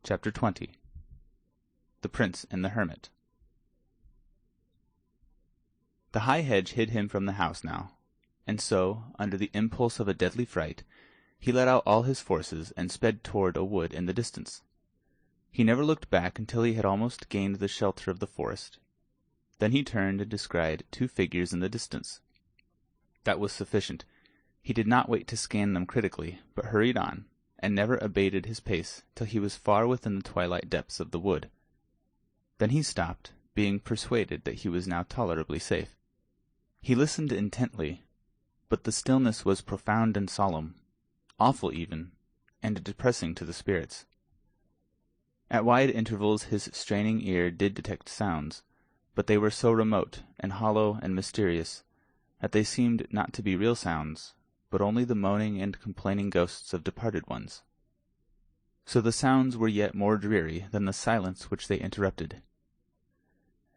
Chapter 20. The Prince and the Hermit. The high hedge hid him from the house now, and so, under the impulse of a deadly fright, he let out all his forces and sped toward a wood in the distance. He never looked back until he had almost gained the shelter of the forest. Then he turned and descried two figures in the distance. That was sufficient. He did not wait to scan them critically, but hurried on, and never abated his pace till he was far within the twilight depths of the wood. Then he stopped, being persuaded that he was now tolerably safe. He listened intently, but the stillness was profound and solemn, awful even, and depressing to the spirits. At wide intervals his straining ear did detect sounds, but they were so remote and hollow and mysterious that they seemed not to be real sounds, but only the moaning and complaining ghosts of departed ones. So the sounds were yet more dreary than the silence which they interrupted.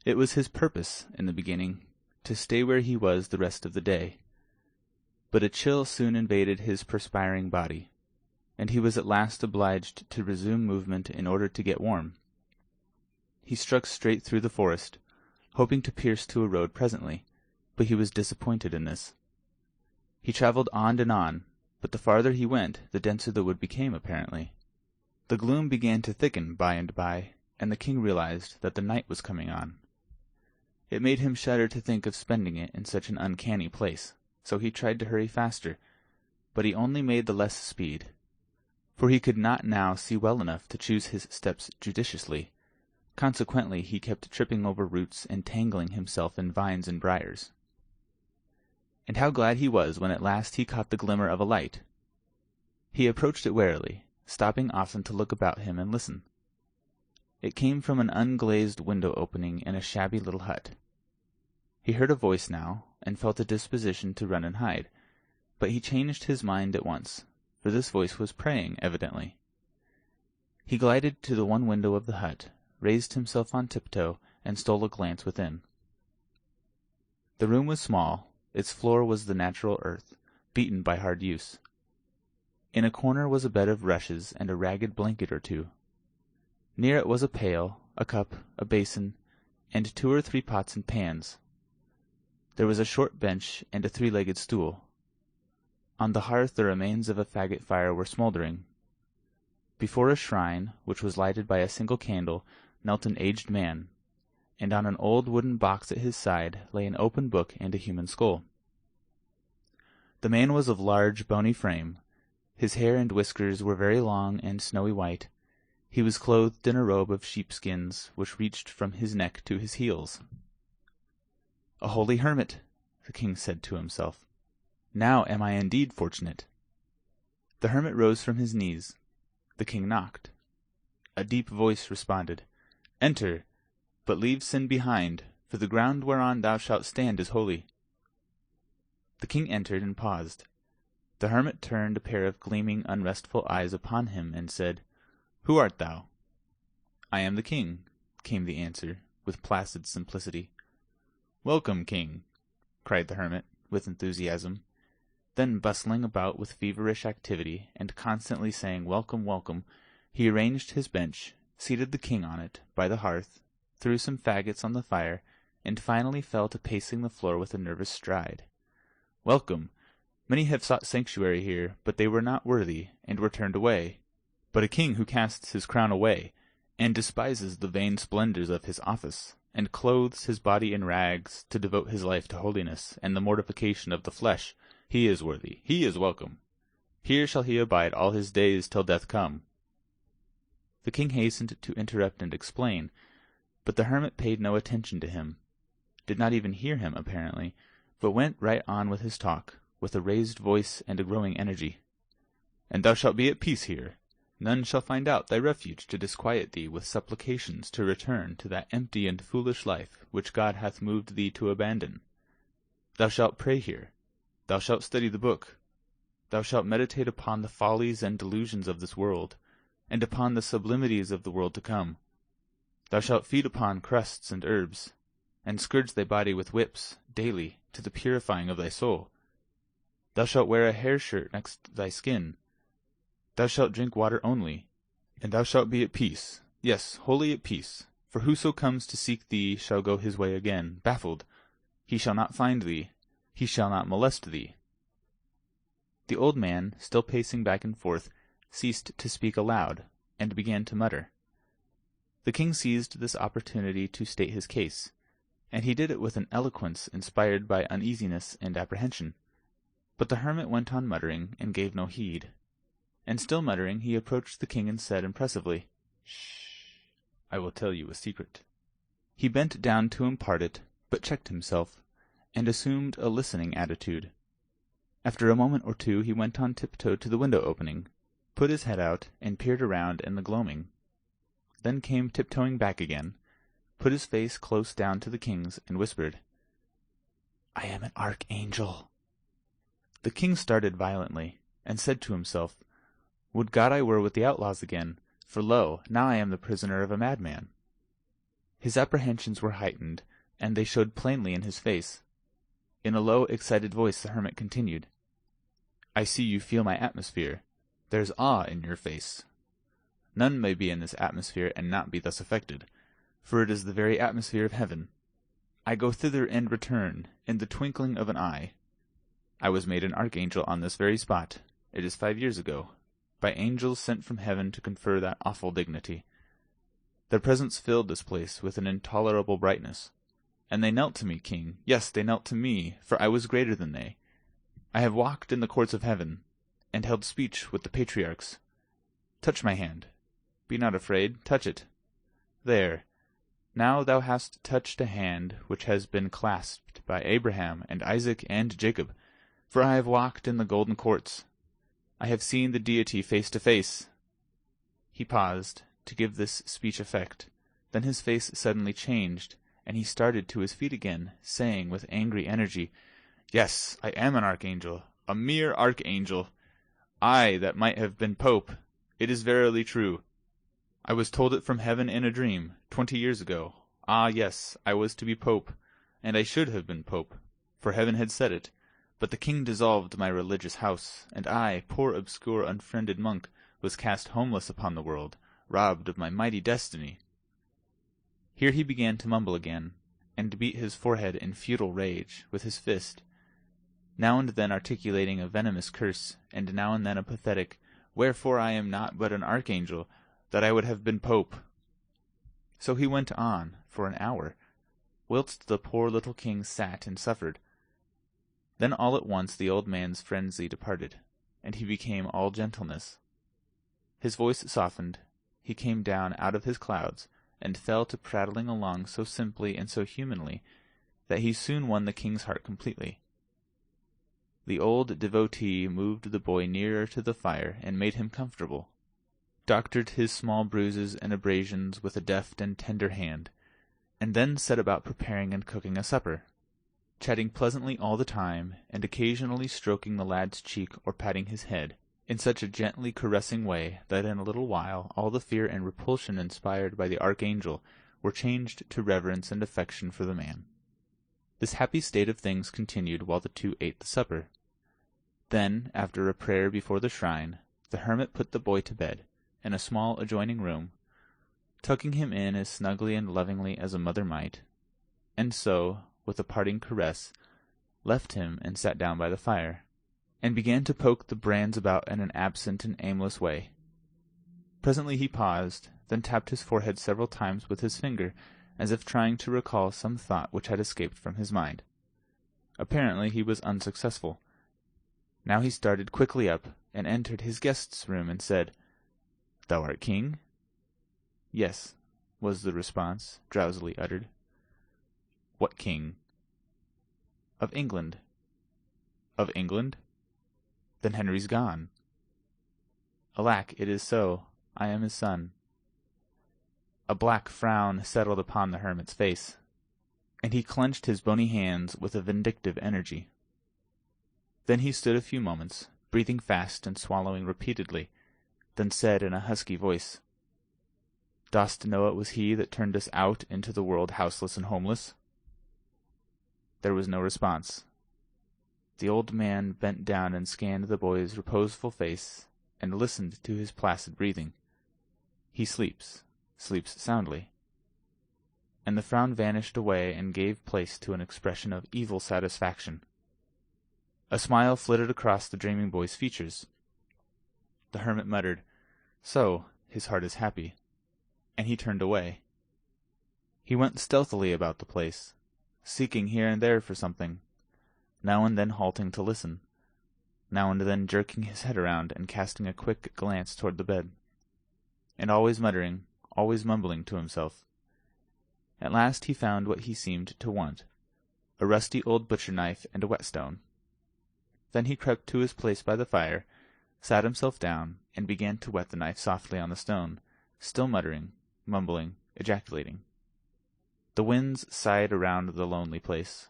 It was his purpose, in the beginning, to stay where he was the rest of the day, but a chill soon invaded his perspiring body, and he was at last obliged to resume movement in order to get warm. He struck straight through the forest, hoping to pierce to a road presently, but he was disappointed in this. He travelled on and on, but the farther he went, the denser the wood became, apparently. The gloom began to thicken by and by, and the king realized that the night was coming on. It made him shudder to think of spending it in such an uncanny place, so he tried to hurry faster, but he only made the less speed, for he could not now see well enough to choose his steps judiciously. Consequently he kept tripping over roots and tangling himself in vines and briars. And how glad he was when at last he caught the glimmer of a light! He approached it warily, stopping often to look about him and listen. It came from an unglazed window opening in a shabby little hut. He heard a voice now, and felt a disposition to run and hide, but he changed his mind at once, for this voice was praying, evidently. He glided to the one window of the hut, raised himself on tiptoe, and stole a glance within. The room was small. Its floor was the natural earth, beaten by hard use. In a corner was a bed of rushes and a ragged blanket or two. Near it was a pail, a cup, a basin, and 2 or 3 pots and pans. There was a short bench and a 3-legged stool. On the hearth the remains of a faggot fire were smouldering. Before a shrine, which was lighted by a single candle, knelt an aged man, and on an old wooden box at his side lay an open book and a human skull. The man was of large, bony frame. His hair and whiskers were very long and snowy white. He was clothed in a robe of sheepskins, which reached from his neck to his heels. "A holy hermit," the king said to himself. "Now am I indeed fortunate." The hermit rose from his knees. The king knocked. A deep voice responded, "Enter, but leave sin behind, for the ground whereon thou shalt stand is holy." The king entered and paused. The hermit turned a pair of gleaming, unrestful eyes upon him and said, "Who art thou?" "I am the king," came the answer, with placid simplicity. "Welcome, king," cried the hermit, with enthusiasm. Then, bustling about with feverish activity, and constantly saying "Welcome, welcome," he arranged his bench, seated the king on it, by the hearth, threw some faggots on the fire, and finally fell to pacing the floor with a nervous stride. "Welcome! Many have sought sanctuary here, but they were not worthy, and were turned away. But a king who casts his crown away, and despises the vain splendors of his office, and clothes his body in rags to devote his life to holiness and the mortification of the flesh, he is worthy, he is welcome. Here shall he abide all his days till death come." The king hastened to interrupt and explain, but the hermit paid no attention to him, did not even hear him apparently, but went right on with his talk, with a raised voice and a growing energy. "And thou shalt be at peace here. None shall find out thy refuge to disquiet thee with supplications to return to that empty and foolish life which God hath moved thee to abandon. Thou shalt pray here. Thou shalt study the book. Thou shalt meditate upon the follies and delusions of this world, and upon the sublimities of the world to come. Thou shalt feed upon crusts and herbs, and scourge thy body with whips, daily, to the purifying of thy soul. Thou shalt wear a hair shirt next thy skin. Thou shalt drink water only. And thou shalt be at peace, yes, wholly at peace, for whoso comes to seek thee shall go his way again, baffled. He shall not find thee, he shall not molest thee. The old man, still pacing back and forth, ceased to speak aloud, and began to mutter. The king seized this opportunity to state his case, and he did it with an eloquence inspired by uneasiness and apprehension. But the hermit went on muttering, and gave no heed. And still muttering, he approached the king and said impressively, "Shh! I will tell you a secret." He bent down to impart it, but checked himself, and assumed a listening attitude. After a moment or two he went on tiptoe to the window opening, put his head out, and peered around in the gloaming. Then came tiptoeing back again, put his face close down to the king's, and whispered, "I am an archangel." The king started violently, and said to himself, "Would God I were with the outlaws again, for lo, now I am the prisoner of a madman." His apprehensions were heightened, and they showed plainly in his face. In a low, excited voice the hermit continued, "I see you feel my atmosphere. There's awe in your face. None may be in this atmosphere and not be thus affected, for it is the very atmosphere of heaven. I go thither and return, in the twinkling of an eye. I was made an archangel on this very spot, it is 5 years ago, by angels sent from heaven to confer that awful dignity. Their presence filled this place with an intolerable brightness, and they knelt to me, king, yes, they knelt to me, for I was greater than they. I have walked in the courts of heaven, and held speech with the patriarchs. Touch my hand. Be not afraid, touch it. There. Now thou hast touched a hand which has been clasped by Abraham and Isaac and Jacob, for I have walked in the golden courts. I have seen the deity face to face." He paused, to give this speech effect. Then his face suddenly changed, and he started to his feet again, saying with angry energy, "Yes, I am an archangel, a mere archangel. I that might have been pope. It is verily true. I was told it from heaven in a dream, 20 years ago. Ah, yes, I was to be pope, and I should have been pope, for heaven had said it. But the king dissolved my religious house, and I, poor obscure unfriended monk, was cast homeless upon the world, robbed of my mighty destiny." Here he began to mumble again, and beat his forehead in futile rage with his fist, now and then articulating a venomous curse, and now and then a pathetic, "Wherefore I am not but an archangel, that I would have been pope." So he went on for an hour, whilst the poor little king sat and suffered. Then all at once the old man's frenzy departed, and he became all gentleness. His voice softened, he came down out of his clouds, and fell to prattling along so simply and so humanly that he soon won the king's heart completely. The old devotee moved the boy nearer to the fire and made him comfortable, doctored his small bruises and abrasions with a deft and tender hand, and then set about preparing and cooking a supper, chatting pleasantly all the time, and occasionally stroking the lad's cheek or patting his head, in such a gently caressing way that in a little while all the fear and repulsion inspired by the archangel were changed to reverence and affection for the man. This happy state of things continued while the two ate the supper. Then, after a prayer before the shrine, the hermit put the boy to bed, in a small adjoining room, tucking him in as snugly and lovingly as a mother might, and so, with a parting caress, left him and sat down by the fire, and began to poke the brands about in an absent and aimless way. Presently he paused, then tapped his forehead several times with his finger, as if trying to recall some thought which had escaped from his mind. Apparently he was unsuccessful. Now he started quickly up, and entered his guest's room, and said, "Thou art king?" "Yes," was the response, drowsily uttered. "What king?" "Of England." "Of England? Then Henry's gone." "Alack, it is so. I am his son." A black frown settled upon the hermit's face, and he clenched his bony hands with a vindictive energy. Then he stood a few moments, breathing fast and swallowing repeatedly, then said in a husky voice, "Dost know it was he that turned us out into the world houseless and homeless?" There was no response. The old man bent down and scanned the boy's reposeful face, and listened to his placid breathing. He sleeps soundly. And the frown vanished away and gave place to an expression of evil satisfaction. A smile flitted across the dreaming boy's features. The hermit muttered, "So, his heart is happy," and he turned away. He went stealthily about the place, seeking here and there for something, now and then halting to listen, now and then jerking his head around and casting a quick glance toward the bed, and always muttering, always mumbling to himself. At last he found what he seemed to want, a rusty old butcher knife and a whetstone. Then he crept to his place by the fire, sat himself down, and began to whet the knife softly on the stone, still muttering, mumbling, ejaculating. The winds sighed around the lonely place.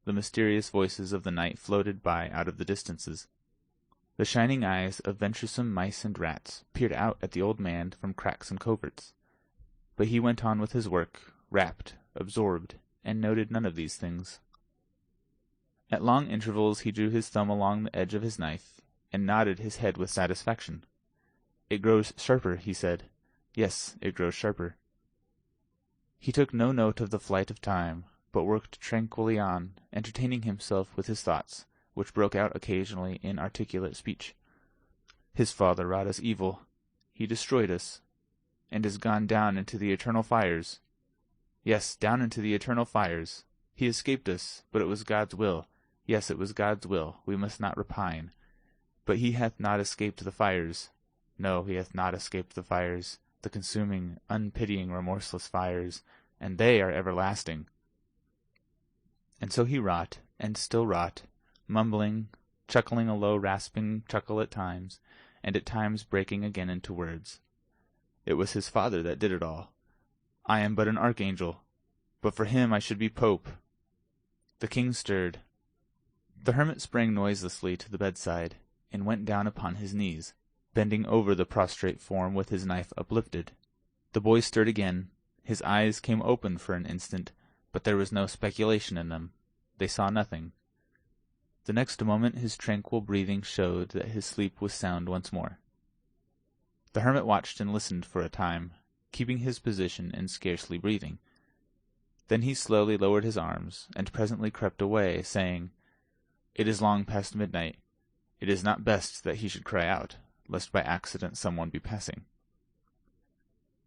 The mysterious voices of the night floated by out of the distances. The shining eyes of venturesome mice and rats peered out at the old man from cracks and coverts. But he went on with his work, rapt, absorbed, and noted none of these things. At long intervals he drew his thumb along the edge of his knife, and nodded his head with satisfaction. "It grows sharper," he said. "Yes, it grows sharper." He took no note of the flight of time, but worked tranquilly on, entertaining himself with his thoughts, which broke out occasionally in articulate speech. "His father wrought us evil. He destroyed us, and is gone down into the eternal fires. Yes, down into the eternal fires. He escaped us, but it was God's will. Yes, it was God's will. We must not repine. But he hath not escaped the fires. No, he hath not escaped the fires, the consuming, unpitying, remorseless fires, and they are everlasting." And so he wrought, and still wrought, mumbling, chuckling a low rasping chuckle at times, and at times breaking again into words. It was his father that did it all. I am but an archangel. But for him I should be pope. The king stirred. The hermit sprang noiselessly to the bedside, and went down upon his knees, bending over the prostrate form with his knife uplifted. The boy stirred again. His eyes came open for an instant, but there was no speculation in them. They saw nothing. The next moment his tranquil breathing showed that his sleep was sound once more. The hermit watched and listened for a time, keeping his position and scarcely breathing. Then he slowly lowered his arms, and presently crept away, saying, "It is long past midnight. It is not best that he should cry out, lest by accident someone be passing."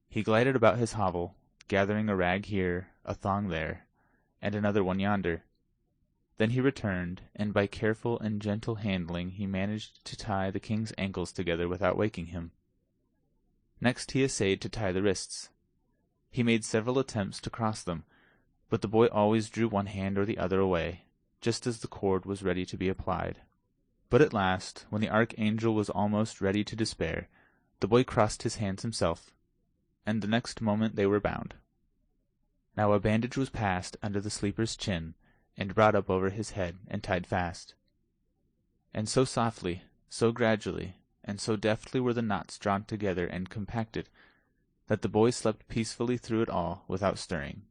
He glided about his hovel, gathering a rag here, a thong there, and another one yonder. Then he returned, and by careful and gentle handling he managed to tie the king's ankles together without waking him. Next he essayed to tie the wrists. He made several attempts to cross them, but the boy always drew one hand or the other away, just as the cord was ready to be applied. But at last, when the archangel was almost ready to despair, the boy crossed his hands himself, and the next moment they were bound. Now a bandage was passed under the sleeper's chin, and brought up over his head, and tied fast. And so softly, so gradually, and so deftly were the knots drawn together and compacted, that the boy slept peacefully through it all without stirring.